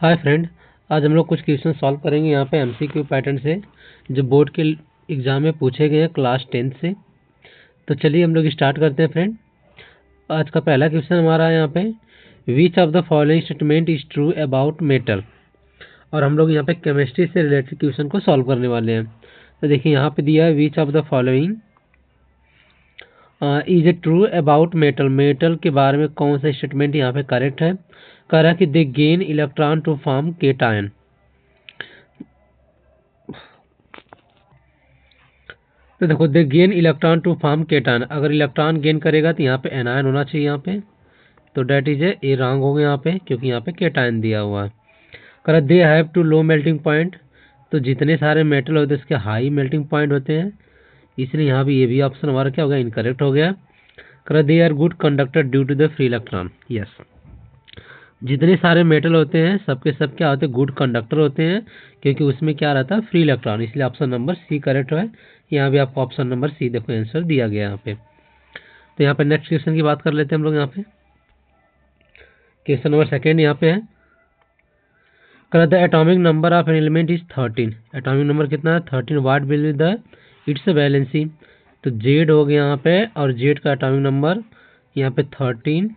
Hi friend, आज हम लोग कुछ क्वेश्चन सॉल्व करेंगे यहाँ पे एमसीक्यू पैटर्न से जो बोर्ड के एग्जाम में पूछे गए हैं क्लास 10th से। तो चलिए हम लोग स्टार्ट करते हैं फ्रेंड। आज का पहला क्वेश्चन हमारा है यहाँ पे, which of the following statement is true about metal. और हम लोग यहाँ पे केमिस्ट्री से रिलेटेड क्वेश्चन को सॉल्व करने वाले हैं। तो देखिए यहाँ पे दिया है विच of the following is a true about metal. Metal के बारे में कौन सा स्टेटमेंट यहाँ पे करेक्ट है। कह रहा है कि they gain electron to form cation. तो देखो, they gain electron to form cation, अगर इलेक्ट्रॉन गेन करेगा तो यहाँ पे एनायन होना चाहिए यहाँ पे। तो डेट इज ए रॉन्ग हो गया यहाँ पे, क्योंकि यहाँ पे केटायन दिया हुआ है। कह they have to low melting point, तो जितने सारे मेटल होते हैं उसके हाई मेल्टिंग पॉइंट होते हैं, इसलिए यहाँ भी ये भी ऑप्शन हमारा क्या हो गया, इनकरेक्ट हो गया। कह they are good conductor due to the free electron. Yes, जितने सारे मेटल होते हैं सबके सब क्या होते हैं, गुड कंडक्टर होते हैं, क्योंकि उसमें क्या रहता है, फ्री इलेक्ट्रॉन, इसलिए ऑप्शन नंबर सी करेक्ट है। यहाँ भी आपको ऑप्शन नंबर सी देखो आंसर दिया गया यहाँ पे। तो यहाँ पे नेक्स्ट क्वेश्चन की बात कर लेते हैं हम लोग। यहाँ पे क्वेश्चन नंबर सेकेंड यहाँ पे है, कर the atomic number of an element is 13। Atomic number कितना है, 13। What will be the it's valency. तो जेड हो गया यहाँ पे, और जेड का एटॉमिक नंबर यहाँ पे 13।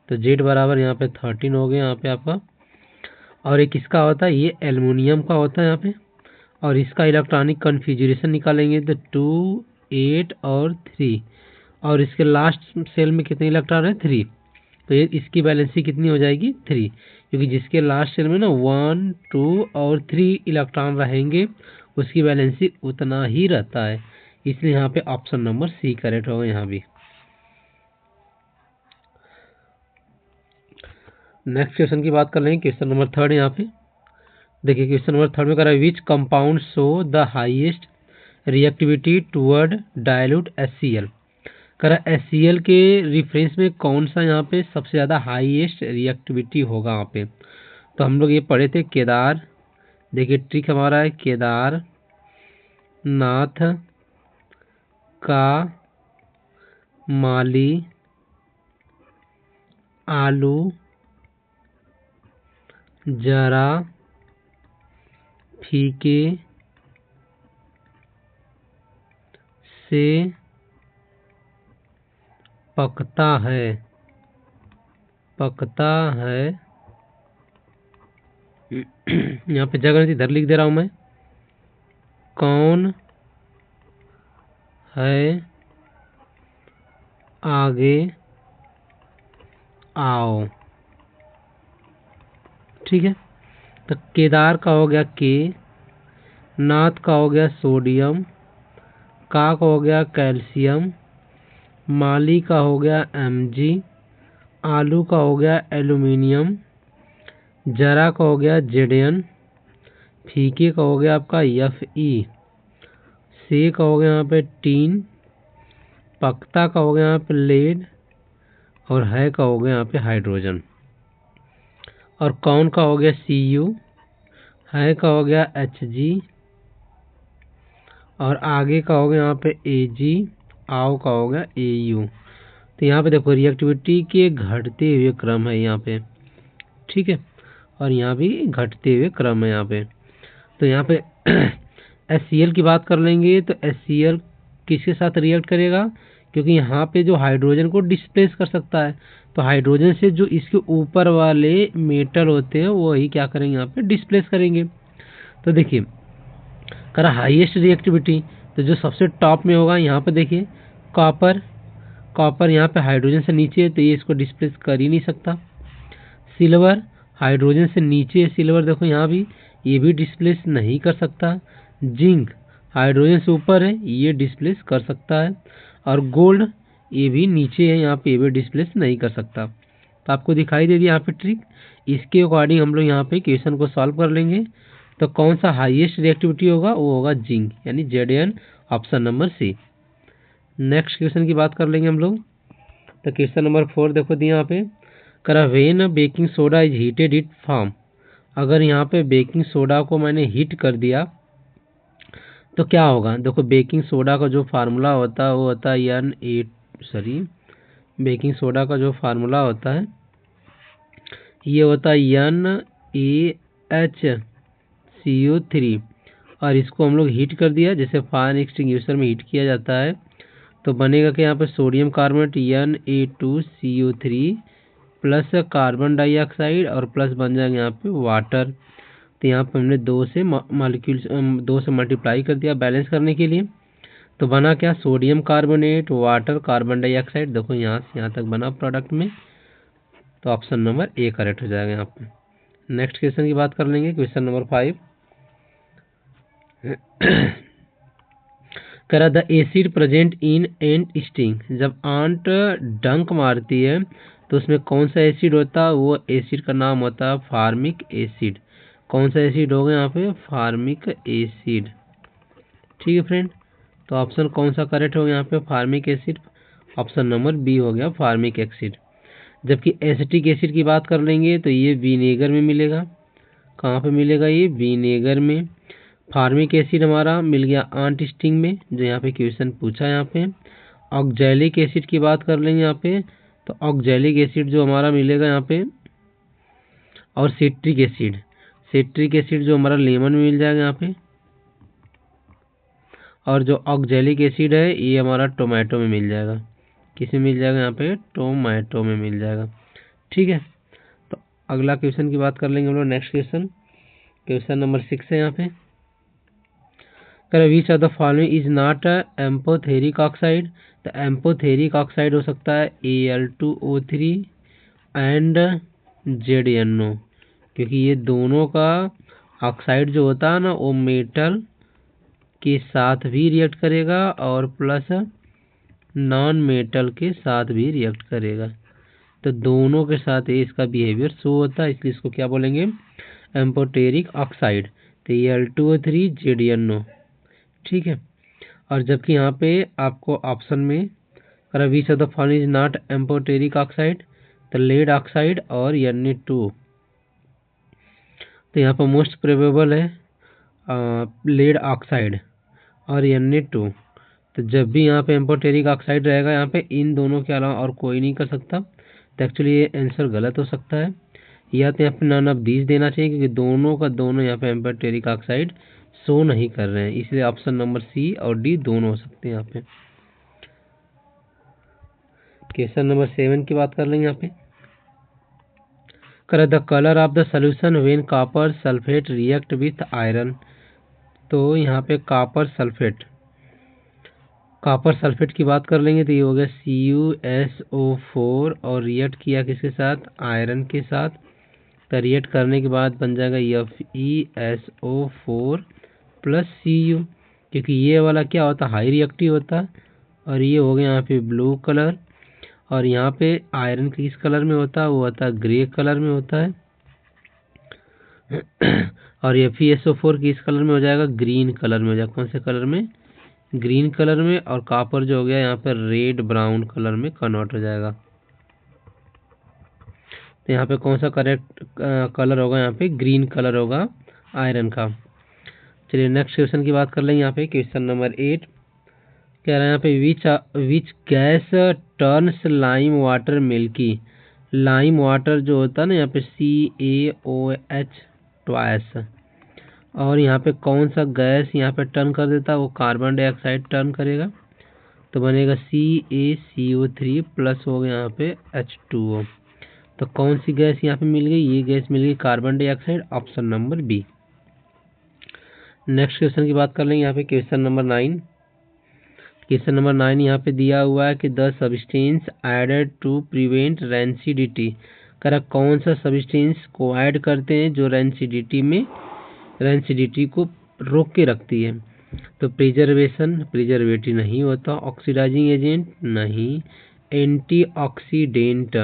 तो जेड बराबर यहाँ पे 13 हो गया यहाँ पे आपका। और एक इसका होता है, ये एल्युमिनियम का होता है यहाँ पे, और इसका इलेक्ट्रॉनिक कन्फिग्रेशन निकालेंगे तो 2, 8 और 3, और इसके लास्ट सेल में कितने इलेक्ट्रॉन है, 3। तो ये इसकी वैलेंसी कितनी हो जाएगी, 3, क्योंकि जिसके लास्ट सेल में ना 1, 2 और 3 इलेक्ट्रॉन रहेंगे उसकी वैलेंसी उतना ही रहता है, इसलिए यहाँ पे ऑप्शन नंबर सी करेक्ट होगा यहाँ भी। नेक्स्ट क्वेश्चन की बात कर लेंगे, क्वेश्चन नंबर थर्ड यहाँ पे। देखिए क्वेश्चन नंबर थर्ड में कह रहा है, which compound show the highest reactivity toward dilute HCl। कह रहा है HCl के रिफरेंस में कौन सा यहाँ पे सबसे ज़्यादा हाईएस्ट रिएक्टिविटी होगा यहाँ पे। तो हम लोग ये पढ़े थे केदार। देखिए ट्रिक हमारा है, केदार नाथ का माली आलू जरा फीके से पकता है, पकता है। यहाँ पे जगह इधर लिख दे रहा हूं मैं, कौन है आगे आओ। ठीक है, तो केदार का हो गया के, नाथ का हो गया सोडियम, का हो गया कैल्शियम, माली का हो गया Mg, आलू का हो गया एल्यूमिनियम, जरा का हो गया Zn, फीके का हो गया आपका Fe, से का हो गया यहाँ पे टीन, पकता का हो गया यहाँ पे लेड, और है का हो गया यहाँ पे हाइड्रोजन। और कौन का हो गया Cu, है का हो गया Hg, और आगे का हो गया यहाँ पे Ag, आओ का हो गया Au। तो यहाँ पे देखो रिएक्टिविटी के घटते हुए क्रम है यहाँ पे, ठीक है, और यहाँ भी घटते हुए क्रम है यहाँ पे। तो यहाँ पे HCl की बात कर लेंगे, तो HCl किसके साथ रिएक्ट करेगा, क्योंकि यहाँ पे जो हाइड्रोजन को डिस्प्लेस कर सकता है, तो हाइड्रोजन से जो इसके ऊपर वाले मेटल होते हैं वही क्या करेंगे, यहाँ पे डिस्प्लेस करेंगे। तो देखिए करा हाईएस्ट रिएक्टिविटी, तो जो सबसे टॉप में होगा यहाँ पे देखिए कॉपर, कॉपर यहाँ पे हाइड्रोजन से नीचे है, तो ये इसको डिस्प्लेस कर ही नहीं सकता। सिल्वर हाइड्रोजन से नीचे है, सिल्वर देखो यहाँ भी, ये भी डिस्प्लेस नहीं कर सकता। जिंक हाइड्रोजन से ऊपर है, ये डिस्प्लेस कर सकता है। और गोल्ड ये भी नीचे है, यहाँ पे ये भी डिस्प्लेस नहीं कर सकता। तो आपको दिखाई दे दिया यहाँ पे ट्रिक, इसके अकॉर्डिंग हम लोग यहाँ पे क्वेश्चन को सॉल्व कर लेंगे। तो कौन सा हाईएस्ट रिएक्टिविटी होगा, वो होगा जिंक, यानी Zn, option number C. Next question की बात कर लेंगे हम लोग। तो क्वेश्चन नंबर 4 देखो दिया यहाँ पे, करा when baking soda is heated it form. अगर यहाँ पे बेकिंग सोडा को मैंने हीट कर दिया तो क्या होगा। देखो बेकिंग सोडा का जो फार्मूला होता है वो होता है बेकिंग सोडा का जो फार्मूला होता है ये होता है NaOH। CO3 और इसको हम लोग हीट कर दिया, जैसे फायर एक्सटिंग्विशर में हीट किया जाता है, तो बनेगा कि यहाँ पे sodium carbonate Na2CO3 plus carbon dioxide और प्लस बन जाएगा यहाँ पे वाटर। तो यहाँ पे हमने 2 से मल्टीप्लाई कर दिया बैलेंस करने के लिए, तो बना क्या, sodium carbonate, water, carbon dioxide. देखो यहाँ से यहाँ तक बना प्रोडक्ट में, तो ऑप्शन नंबर ए करेक्ट हो जाएगा यहाँ पे। नेक्स्ट क्वेश्चन की बात कर लेंगे, क्वेश्चन नंबर 5। करा the acid present in ant sting, जब आंट डंक मारती है तो उसमें कौन सा एसिड होता है, वो एसिड का नाम होता है फार्मिक एसिड। कौन सा एसिड होगा यहाँ पे, फार्मिक एसिड। ठीक है फ्रेंड, तो ऑप्शन कौन सा करेक्ट होगा यहाँ पे, formic acid. Option number B हो गया फार्मिक एसिड। जबकि एसिटिक एसिड की बात कर लेंगे तो ये विनेगर में मिलेगा। कहाँ पे मिलेगा, ये विनेगर में। फार्मिक एसिड हमारा मिल गया आंट स्टिंग में, जो यहाँ पे क्वेश्चन पूछा है यहाँ पे। ऑक्जेलिक एसिड की बात कर लेंगे यहाँ पे, तो ऑक्जेलिक एसिड जो हमारा मिलेगा यहाँ पे, और सिट्रिक एसिड जो हमारा लेमन में मिल जाएगा यहाँ पे। और जो ऑक्जेलिक एसिड है ये हमारा टोमेटो में मिल जाएगा। किस में मिल जाएगा, यहाँ पे टोमेटो में मिल जाएगा। ठीक है, तो अगला क्वेश्चन की बात कर लेंगे हम लोग। नेक्स्ट क्वेश्चन नंबर 6 है यहाँ पे। Which of the following is not amphoteric oxide. तो एम्पोथेरिक ऑक्साइड हो सकता है Al2O3 एंड ZnO, क्योंकि ये दोनों का ऑक्साइड जो होता है ना, वो मेटल के साथ भी रिएक्ट करेगा और प्लस नॉन मेटल के साथ भी रिएक्ट करेगा। तो दोनों के साथ ये इसका बिहेवियर शो होता है, इसलिए इसको क्या बोलेंगे, एम्पोटेरिक ऑक्साइड। तो Al2O3 ZnO। ठीक है, और जबकि यहाँ पे आपको ऑप्शन में अगर विच of the following is not amphoteric oxide, तो लेड ऑक्साइड और Na2। तो यहाँ पर मोस्ट प्रोबेबल है लेड ऑक्साइड और Na2। तो जब भी यहाँ पे एम्पोटेरिक ऑक्साइड रहेगा, यहाँ पे इन दोनों के अलावा और कोई नहीं कर सकता। तो एक्चुअली ये आंसर गलत हो सकता है, या तो यहाँ पे नन ऑफ दीज देना चाहिए, क्योंकि दोनों का दोनों यहाँ पे एम्पोटेरिक ऑक्साइड शो नहीं कर रहे हैं, इसलिए ऑप्शन नंबर सी और डी दोनों हो सकते हैं यहाँ पे। क्वेश्चन नंबर 7 की बात कर लेंगे यहाँ पे। कर the colour of the solution when copper sulphate react with iron. तो यहाँ पे कॉपर सल्फेट की बात कर लेंगे तो ये हो गया CuSO4 और रिएक्ट किया किसके साथ, आयरन के साथ। तो रिएक्ट करने के बाद बन जाएगा FeSO4 प्लस Cu, क्योंकि ये वाला क्या होता है, हाई रिएक्टिव होता है। और ये हो गया यहाँ पे ब्लू कलर, और यहाँ पे आयरन किस कलर में होता है, वो होता है ग्रे कलर में होता है। और FeSO4 किस कलर में हो जाएगा, ग्रीन कलर में हो जाएगा। कौन से कलर में, ग्रीन कलर में। और कॉपर जो हो गया यहाँ पर रेड ब्राउन कलर में कन्वर्ट हो जाएगा। तो यहाँ पे कौन सा करेक्ट कलर होगा, यहाँ पे ग्रीन कलर होगा आयरन का। चलिए नेक्स्ट क्वेश्चन की बात कर लेंगे यहाँ पे। क्वेश्चन नंबर 8 कह रहा है यहाँ पे which gas turns lime water milky. Lime water जो होता है ना, यहाँ पे CaOH ट्वाइस। और यहाँ पे कौन सा गैस यहाँ पे टर्न कर देता है, वो कार्बन डाइऑक्साइड टर्न करेगा। तो बनेगा CaCO3 प्लस हो गया यहाँ पे H2O। तो कौन सी गैस यहाँ पे मिल गई, ये गैस मिल गई carbon dioxide. Option number B. Next question की बात कर लेंगे यहाँ पे। क्वेश्चन नंबर 9 यहाँ पे दिया हुआ है कि the substance added to prevent rancidity. करा कौन सा सब्सटेंस को ऐड करते हैं जो रेंसिडिटी को रोक के रखती है। तो प्रिजर्वेटिव नहीं होता, ऑक्सीडाइजिंग एजेंट नहीं, एंटीऑक्सीडेंट।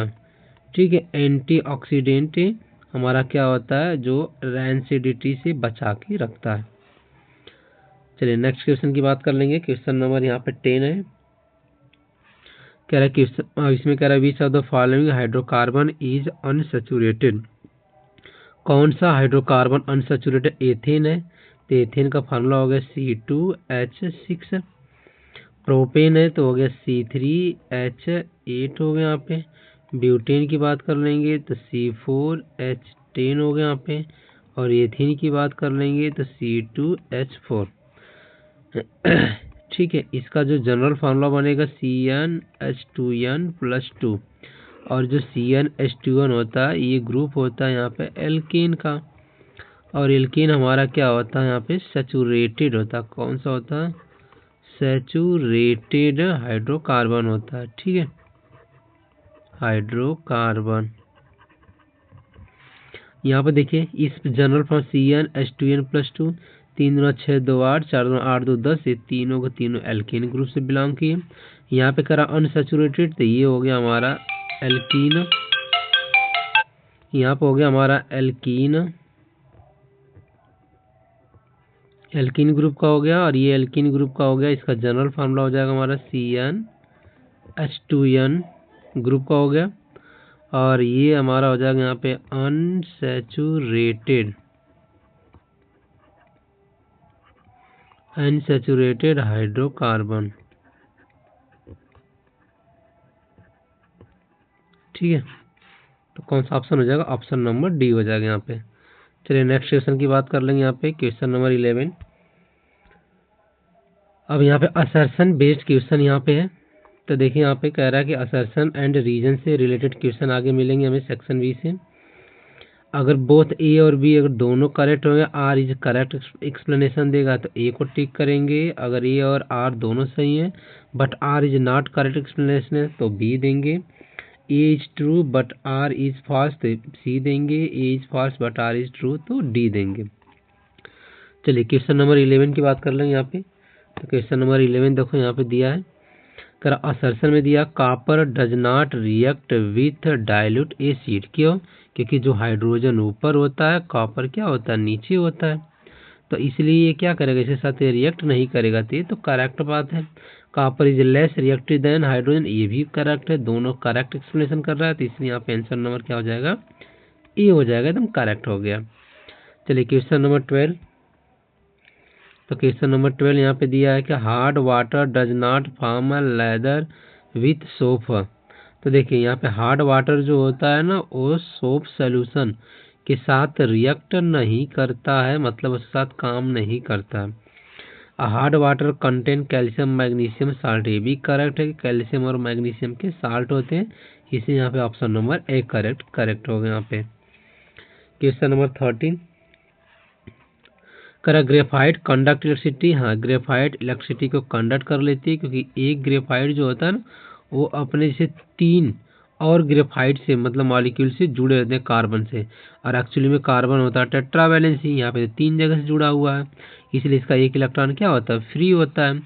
ठीक है, एंटीऑक्सीडेंट हमारा क्या होता है, जो रेंसिडिटी से बचा के रखता है। चलिए नेक्स्ट क्वेश्चन की बात कर लेंगे। क्वेश्चन नंबर यहाँ पे 10 है। कह रहा है क्वेश्चन इसमें कह रहा है विच of the following hydrocarbon is unsaturated. कौन सा हाइड्रोकार्बन अनसैचुरेटेड, एथेन है। तो एथेन का फार्मूला हो गया C2H6। प्रोपेन है तो हो गया C3H8 हो गया यहाँ पे। ब्यूटेन की बात कर लेंगे तो C4H10 हो गया यहाँ पे। और एथीन की बात कर लेंगे तो C2H4। ठीक है, इसका जो जनरल फार्मूला बनेगा CnH2n+2। और जो CnH2n होता है ये ग्रुप होता है यहाँ पे एल्केन का, और एल्केन हमारा क्या होता है यहाँ पे सैचुरेटेड होता है। कौन सा होता है? सैचुरेटेड हाइड्रोकार्बन होता है। ठीक है, हाइड्रोकार्बन। यहाँ पे देखिए इस जनरल फॉर्म CnH2n+2, 3 दूना 6 2 8, 4 दूना 8 2 10, ये तीनों के तीनों एल्केन ग्रुप से बिलोंग किए। यहाँ पे करा अनसैचुरेटेड, तो ये हो गया हमारा एल्कीन। यहाँ पे हो गया हमारा एल्कीन, एल्कीन ग्रुप का हो गया, और ये एल्कीन ग्रुप का हो गया। इसका जनरल फार्मूला हो जाएगा हमारा CnH2n ग्रुप का हो गया, और ये हमारा हो जाएगा यहाँ पे अनसैचुरेटेड हाइड्रोकार्बन। ठीक है, तो कौन सा ऑप्शन हो जाएगा? ऑप्शन नंबर डी हो जाएगा यहाँ पे। चलिए नेक्स्ट क्वेश्चन की बात कर लेंगे। यहाँ पे क्वेश्चन नंबर 11। अब यहाँ पे असर्शन बेस्ड क्वेश्चन यहाँ पे है। तो देखिए यहाँ पे कह रहा है कि असर्शन एंड रीजन से रिलेटेड क्वेश्चन आगे मिलेंगे हमें सेक्शन बी से। अगर बोथ ए और बी अगर दोनों करेक्ट होंगे, आर इज करेक्ट एक्सप्लेनेशन देगा तो ए को टिक करेंगे। अगर ए और आर दोनों सही हैं but R is not correct explanation तो बी देंगे। A is true but R is false तो सी देंगे। A is false but R is true तो डी देंगे। चलिए क्वेश्चन नंबर 11 की बात कर लेंगे यहाँ पे। तो क्वेश्चन नंबर 11 देखो यहाँ पे दिया है, कर असर्शन में दिया copper does not react with dilute acid. क्यों? क्योंकि जो हाइड्रोजन ऊपर होता है कॉपर क्या होता है? नीचे होता है, तो इसलिए ये क्या करेगा? इसके साथ रिएक्ट नहीं करेगा। तो ये तो करेक्ट बात है। Copper is less reactive than hydrogen, ये भी करेक्ट है। दोनों करेक्ट एक्सप्लेनेशन कर रहा है, तो इसलिए यहाँ पे आंसर नंबर क्या हो जाएगा? ए हो जाएगा, एकदम करेक्ट हो गया। चलिए क्वेश्चन नंबर 12। तो क्वेश्चन नंबर 12 यहाँ पे दिया है कि hard water does not form a leather with soap. तो देखिए यहाँ पे हार्ड वाटर जो होता है ना वो सोप सोल्यूशन के साथ रिएक्ट नहीं करता है, मतलब उसके साथ काम नहीं करता है। Hard water contain calcium magnesium salt, ये भी करेक्ट है कि कैल्शियम और मैग्नीशियम के साल्ट होते हैं, इसे यहाँ पे ऑप्शन नंबर ए करेक्ट हो गया यहाँ पे। क्वेश्चन नंबर 13 करा ग्रेफाइट कंडक्ट इलेक्ट्रिसिटी। हाँ, ग्रेफाइट इलेक्ट्रिसिटी को कंडक्ट कर लेती है, क्योंकि एक ग्रेफाइट जो होता है ना वो अपने से 3 और ग्रेफाइट से मतलब मॉलिक्यूल से जुड़े होते हैं कार्बन से, और एक्चुअली में कार्बन होता है टेट्रावैलेंसी, यहाँ पे 3 जगह से जुड़ा हुआ है, इसलिए इसका एक इलेक्ट्रॉन क्या होता है? फ्री होता है।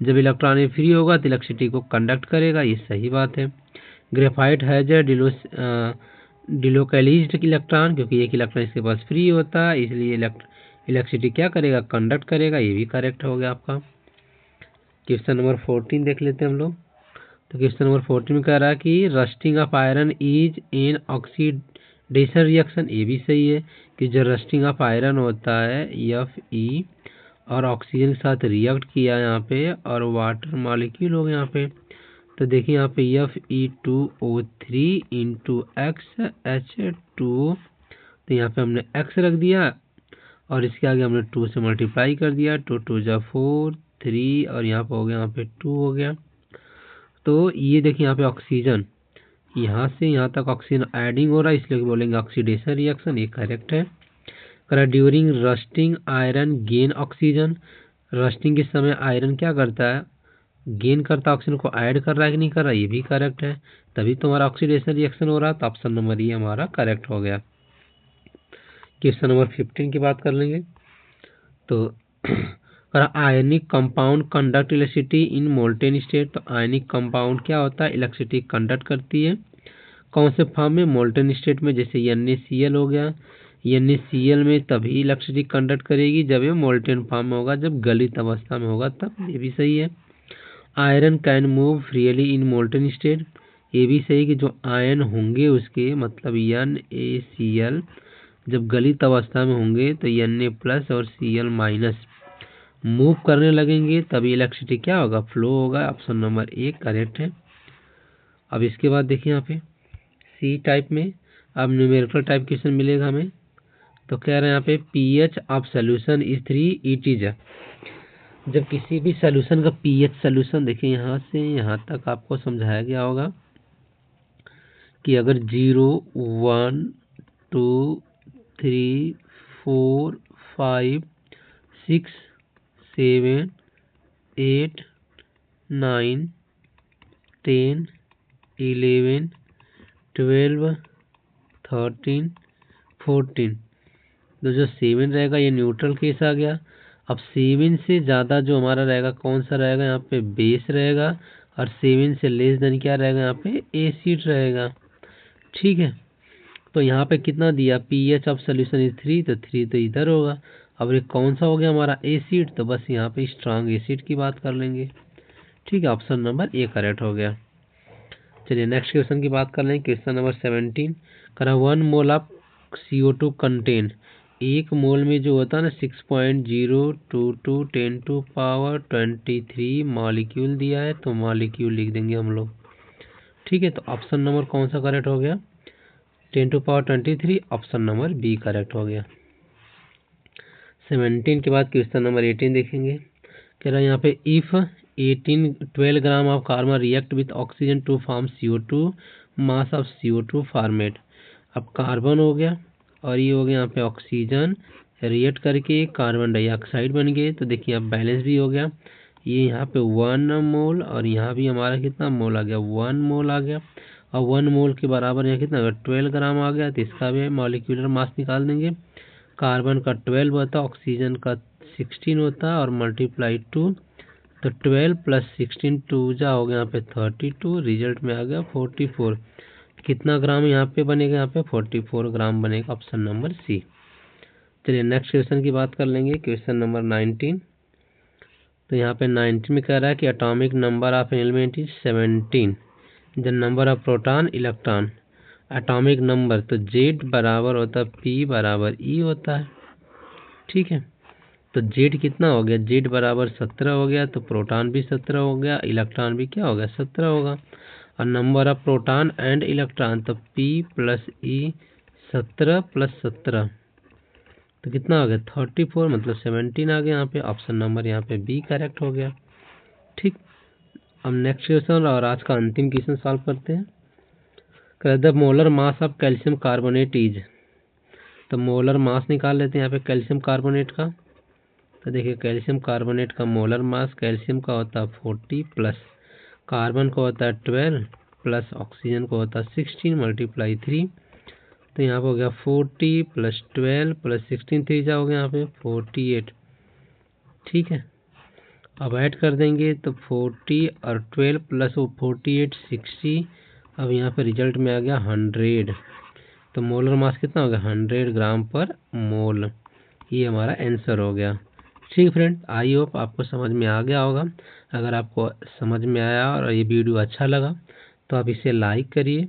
जब इलेक्ट्रॉन फ्री होगा तो इलेक्ट्रिसिटी को कंडक्ट करेगा, ये सही बात है। Graphite has a delocalised electron, क्योंकि एक इलेक्ट्रॉन इसके पास फ्री होता है, इसलिए इलेक्ट्रिसिटी क्या करेगा? कंडक्ट करेगा, ये भी करेक्ट हो गया आपका। क्वेश्चन नंबर 14 देख लेते हैं हम लोग। तो क्वेश्चन नंबर 14 में कह रहा है कि rusting of iron is an oxidation reaction, ये भी सही है कि जो रस्टिंग ऑफ आयरन होता है Fe और ऑक्सीजन के साथ रिएक्ट किया यहाँ पे और वाटर मॉलिक्यूल हो गया यहाँ पे। तो देखिए यहाँ पे Fe2O3 इंटू XH2, तो यहाँ पे हमने X रख दिया और इसके आगे हमने 2 से मल्टीप्लाई कर दिया, 2 2 जा 4 3 और यहाँ पे हो गया, यहाँ पे 2 हो गया। तो ये देखिए यहाँ पे ऑक्सीजन यहाँ से यहाँ तक ऑक्सीजन एडिंग हो रहा है, इसलिए बोलेंगे ऑक्सीडेशन रिएक्शन, ये करेक्ट है। करा during rusting iron gain oxygen, rusting के समय आयरन क्या करता है? गेन करता है, ऑक्सीजन को ऐड कर रहा है कि नहीं कर रहा है, ये भी करेक्ट है, तभी तो हमारा ऑक्सीडेशन रिएक्शन हो रहा है। तो ऑप्शन नंबर ये हमारा करेक्ट हो गया। क्वेश्चन नंबर 15 की बात कर लेंगे। तो ionic compound conduct electricity in molten state, तो आयनिक कंपाउंड क्या होता है? इलेक्ट्रिसिटी कंडक्ट करती है। कौन से फॉर्म में? मोल्टेन स्टेट में, जैसे NaCl हो गया, NaCl में तभी इलेक्ट्रिसिटी कंडक्ट करेगी जब ये मोल्टेन फॉर्म में होगा, जब गलित अवस्था में होगा तब, ये भी सही है। Iron can move freely in molten state, ये भी सही कि जो आयन होंगे उसके मतलब NaCl जब गलित अवस्था में होंगे तो Na+ और Cl- मूव करने लगेंगे तभी इलेक्ट्रिसिटी क्या होगा? फ्लो होगा। ऑप्शन नंबर ए करेक्ट है। अब इसके बाद देखिए यहाँ पे सी टाइप में अब न्यूमेरिकल टाइप क्वेश्चन मिलेगा हमें। तो कह रहे हैं यहाँ पे pH of solution is 3, it is. जब किसी भी सोल्यूशन का pH सोल्यूशन, देखिए यहाँ से यहाँ तक आपको समझाया गया होगा कि अगर 0, 1, 2, 3, 4, 5, 6, 7, 8, 9, 10, 11, 12, 13, 14, तो जो 7 रहेगा ये न्यूट्रल केस आ गया। अब 7 से ज़्यादा जो हमारा रहेगा कौन सा रहेगा, यहाँ पे बेस रहेगा, और 7 से लेस देन क्या रहेगा, यहाँ पे एसिड रहेगा। ठीक है, तो यहाँ पे कितना दिया, pH ऑफ सोल्यूशन इज 3, तो 3 तो इधर होगा। अब ये कौन सा हो गया हमारा, एसिड, तो बस यहाँ पे स्ट्रांग एसिड की बात कर लेंगे। ठीक है, ऑप्शन नंबर ए करेक्ट हो गया। चलिए नेक्स्ट क्वेश्चन की बात कर लें। क्वेश्चन नंबर 17 करा 1 मोल ऑफ CO2 कंटेन, एक मोल में जो होता है ना 6.022 10⁻23 मॉलिक्यूल दिया है, तो मॉलिक्यूल लिख देंगे हम लोग। ठीक है, तो ऑप्शन नंबर कौन सा करेक्ट हो गया, 10⁻23, ऑप्शन नंबर बी करेक्ट हो गया। 17 के बाद क्वेश्चन नंबर 18 देखेंगे। कह रहा है यहाँ पे if 12 gram of carbon react with oxygen to form CO2, mass of CO2 formed. अब कार्बन हो गया और ये हो गया यहाँ पे ऑक्सीजन, रिएक्ट करके कार्बन डाइऑक्साइड बन गए, तो देखिए अब बैलेंस भी हो गया। ये यहाँ पे 1 मोल और यहाँ भी हमारा कितना मोल आ गया, 1 मोल आ गया। और 1 मोल के बराबर यहाँ कितना, अगर 12 ग्राम आ गया तो इसका भी मॉलिक्यूलर मास निकाल देंगे। कार्बन का 12 होता है, ऑक्सीजन का 16 होता है, और मल्टीप्लाई 2, तो 12 प्लस 16 2 जा हो गया यहाँ पे 32, रिजल्ट में आ गया 44। कितना ग्राम यहाँ पे बनेगा, यहाँ पे 44 ग्राम बनेगा, ऑप्शन नंबर सी। चलिए नेक्स्ट क्वेश्चन की बात कर लेंगे। क्वेश्चन नंबर 19, तो यहाँ पे 19 में कह रहा है कि atomic number of element is 17, the number of proton electron. Atomic number तो Z बराबर होता है P बराबर E होता है। ठीक है, तो Z कितना हो गया, Z बराबर 17 हो गया, तो प्रोटॉन भी 17 हो गया, इलेक्ट्रॉन भी क्या हो गया, 17 होगा। और number of proton and electron तो P प्लस E 17 प्लस 17, तो कितना हो गया 34, मतलब 17 आ गया यहाँ पे, ऑप्शन नंबर यहाँ पे बी करेक्ट हो गया। ठीक, अब नेक्स्ट क्वेश्चन और आज का अंतिम क्वेश्चन सॉल्व करते हैं। The molar mass of calcium carbonate is, तो मोलर मास निकाल लेते हैं यहाँ पे कैल्शियम कार्बोनेट का। तो देखिए कैल्शियम कार्बोनेट का मोलर मास, कैल्शियम का होता है 40 प्लस कार्बन का होता है 12 प्लस ऑक्सीजन का होता है 16 मल्टीप्लाई 3, तो यहाँ पे हो गया 40 प्लस 12 प्लस 16, 3 जा हो गया यहाँ पे 48। ठीक है, अब ऐड कर देंगे तो 40 और 12 प्लस वो 48 60, अब यहाँ पे रिजल्ट में आ गया 100, तो मोलर मास कितना हो गया 100 ग्राम पर मोल, ये हमारा आंसर हो गया। ठीक फ्रेंड, आई होप आपको समझ में आ गया होगा। अगर आपको समझ में आया और ये वीडियो अच्छा लगा तो आप इसे लाइक करिए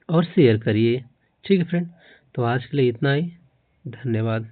और शेयर करिए। ठीक है फ्रेंड, तो आज के लिए इतना ही, धन्यवाद।